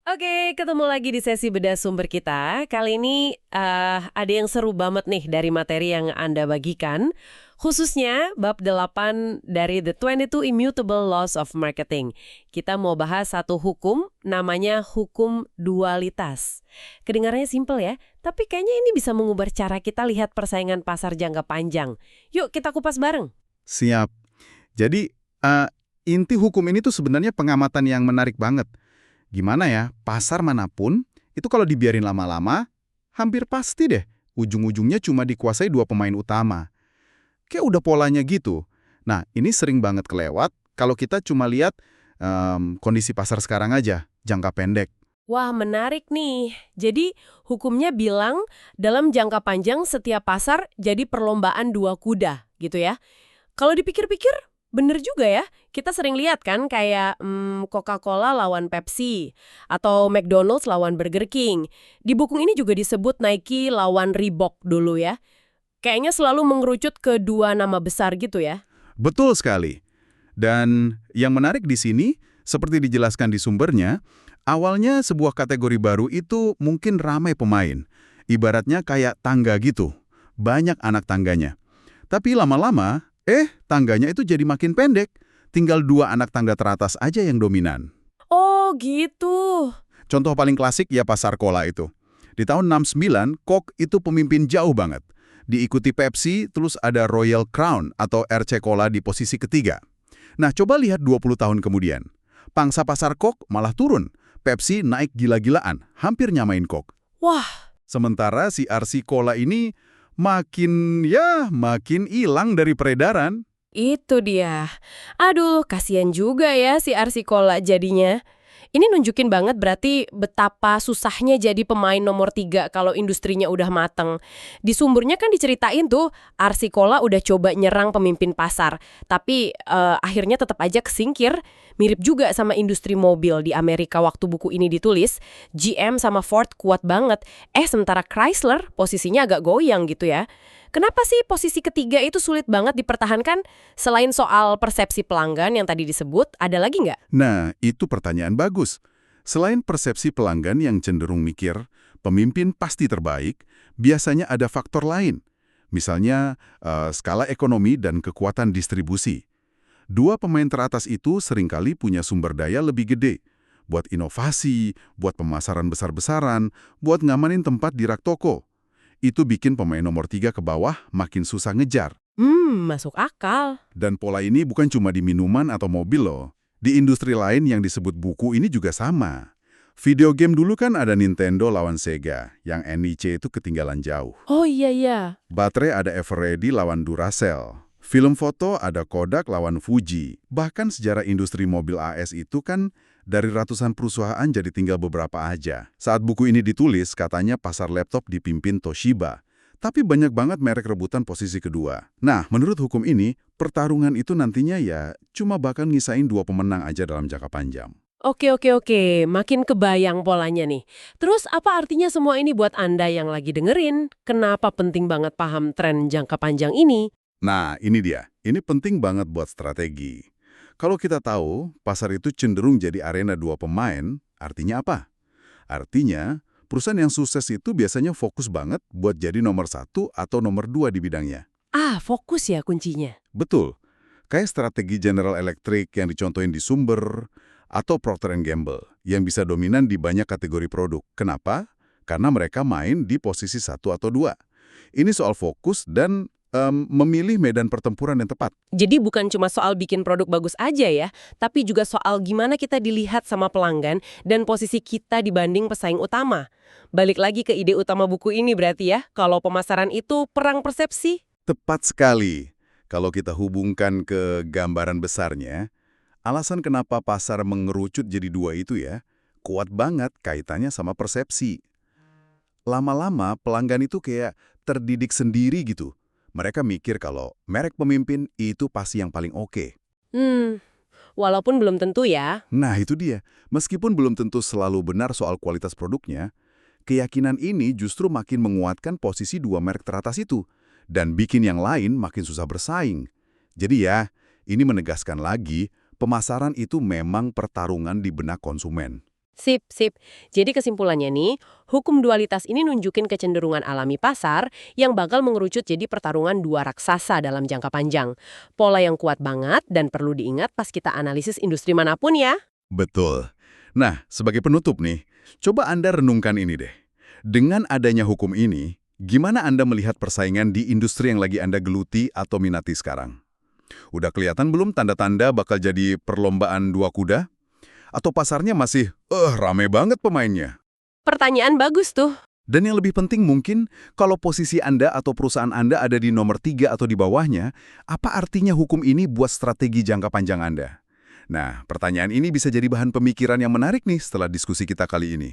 Oke, ketemu lagi di sesi bedah sumber kita. Kali ini ada yang seru banget nih dari materi yang Anda bagikan. Khususnya bab 8 dari The 22 Immutable Laws of Marketing. Kita mau bahas satu hukum, namanya hukum dualitas. Kedengarannya simpel ya, tapi kayaknya ini bisa mengubah cara kita lihat persaingan pasar jangka panjang. Yuk kita kupas bareng. Siap. Jadi, inti hukum ini tuh sebenarnya pengamatan yang menarik banget. Gimana ya, pasar manapun, itu kalau dibiarin lama-lama, hampir pasti deh, ujung-ujungnya cuma dikuasai dua pemain utama. Kayak udah polanya gitu. Nah, ini sering banget kelewat kalau kita cuma lihat kondisi pasar sekarang aja, jangka pendek. Wah, menarik nih. Jadi, hukumnya bilang dalam jangka panjang setiap pasar jadi perlombaan dua kuda, gitu ya. Kalau dipikir-pikir, bener juga ya. Kita sering lihat kan kayak Coca-Cola lawan Pepsi, atau McDonald's lawan Burger King. Di buku ini juga disebut Nike lawan Reebok dulu ya. Kayaknya selalu mengerucut ke dua nama besar gitu ya. Betul sekali. Dan yang menarik di sini, seperti dijelaskan di sumbernya, awalnya sebuah kategori baru itu mungkin ramai pemain. Ibaratnya kayak tangga gitu. Banyak anak tangganya. Tapi lama-lama, tangganya itu jadi makin pendek. Tinggal dua anak tangga teratas aja yang dominan. Oh gitu. Contoh paling klasik ya pasar cola itu. Di tahun 69, Coke itu pemimpin jauh banget. Diikuti Pepsi, terus ada Royal Crown atau RC Cola di posisi ketiga. Nah, coba lihat 20 tahun kemudian. Pangsa pasar Coke malah turun. Pepsi naik gila-gilaan, hampir nyamain Coke. Wah, Sementara si RC Cola ini makin hilang dari peredaran. itu dia. Aduh, kasihan juga ya si Arsikola jadinya. Ini nunjukin banget berarti betapa susahnya jadi pemain nomor 3 kalau industrinya udah mateng. Di sumbernya kan diceritain tuh, Arsikola udah coba nyerang pemimpin pasar. Tapi akhirnya tetap aja kesingkir. Mirip juga sama industri mobil di Amerika waktu buku ini ditulis. GM sama Ford kuat banget. Sementara Chrysler posisinya agak goyang gitu ya. Kenapa sih posisi ketiga itu sulit banget dipertahankan? Selain soal persepsi pelanggan yang tadi disebut, ada lagi nggak? Nah, itu pertanyaan bagus. Selain persepsi pelanggan yang cenderung mikir, pemimpin pasti terbaik, biasanya ada faktor lain. Misalnya, skala ekonomi dan kekuatan distribusi. Dua pemain teratas itu seringkali punya sumber daya lebih gede. Buat inovasi, buat pemasaran besar-besaran, buat ngamanin tempat di rak toko. Itu bikin pemain nomor 3 ke bawah makin susah ngejar. Masuk akal. Dan pola ini bukan cuma di minuman atau mobil loh. Di industri lain yang disebut buku ini juga sama. Video game dulu kan ada Nintendo lawan Sega, yang NIC itu ketinggalan jauh. Oh iya. Baterai ada Eveready lawan Duracell. Film foto ada Kodak lawan Fuji. Bahkan sejarah industri mobil AS itu kan dari ratusan perusahaan jadi tinggal beberapa aja. Saat buku ini ditulis, katanya pasar laptop dipimpin Toshiba. Tapi banyak banget merek rebutan posisi kedua. Nah, menurut hukum ini, pertarungan itu nantinya ya cuma bakal ngisain dua pemenang aja dalam jangka panjang. Oke. Makin kebayang polanya nih. Terus apa artinya semua ini buat Anda yang lagi dengerin? Kenapa penting banget paham tren jangka panjang ini? Nah, ini dia. Ini penting banget buat strategi. Kalau kita tahu, pasar itu cenderung jadi arena dua pemain, artinya apa? Artinya, perusahaan yang sukses itu biasanya fokus banget buat jadi nomor 1 atau nomor 2 di bidangnya. Fokus ya kuncinya. Betul. Kayak strategi General Electric yang dicontohin di sumber, atau Procter & Gamble yang bisa dominan di banyak kategori produk. Kenapa? Karena mereka main di posisi 1 atau 2. Ini soal fokus dan memilih medan pertempuran yang tepat. Jadi bukan cuma soal bikin produk bagus aja ya, tapi juga soal gimana kita dilihat sama pelanggan dan posisi kita dibanding pesaing utama. Balik lagi ke ide utama buku ini berarti ya, kalau pemasaran itu perang persepsi. Tepat sekali. Kalau kita hubungkan ke gambaran besarnya, alasan kenapa pasar mengerucut jadi dua itu ya, kuat banget kaitannya sama persepsi. Lama-lama pelanggan itu kayak terdidik sendiri gitu. Mereka mikir kalau merek pemimpin itu pasti yang paling oke. Walaupun belum tentu ya. Nah itu dia, meskipun belum tentu selalu benar soal kualitas produknya, keyakinan ini justru makin menguatkan posisi dua merek teratas itu, dan bikin yang lain makin susah bersaing. Jadi ya, ini menegaskan lagi, pemasaran itu memang pertarungan di benak konsumen. Sip, sip. Jadi kesimpulannya nih, hukum dualitas ini nunjukin kecenderungan alami pasar yang bakal mengerucut jadi pertarungan dua raksasa dalam jangka panjang. Pola yang kuat banget dan perlu diingat pas kita analisis industri manapun ya. Betul. Nah, sebagai penutup nih, coba Anda renungkan ini deh. Dengan adanya hukum ini, gimana Anda melihat persaingan di industri yang lagi Anda geluti atau minati sekarang? Udah kelihatan belum tanda-tanda bakal jadi perlombaan dua kuda? Atau pasarnya masih, rame banget pemainnya? Pertanyaan bagus tuh. Dan yang lebih penting mungkin, kalau posisi Anda atau perusahaan Anda ada di nomor 3 atau di bawahnya, apa artinya hukum ini buat strategi jangka panjang Anda? Nah, pertanyaan ini bisa jadi bahan pemikiran yang menarik nih setelah diskusi kita kali ini.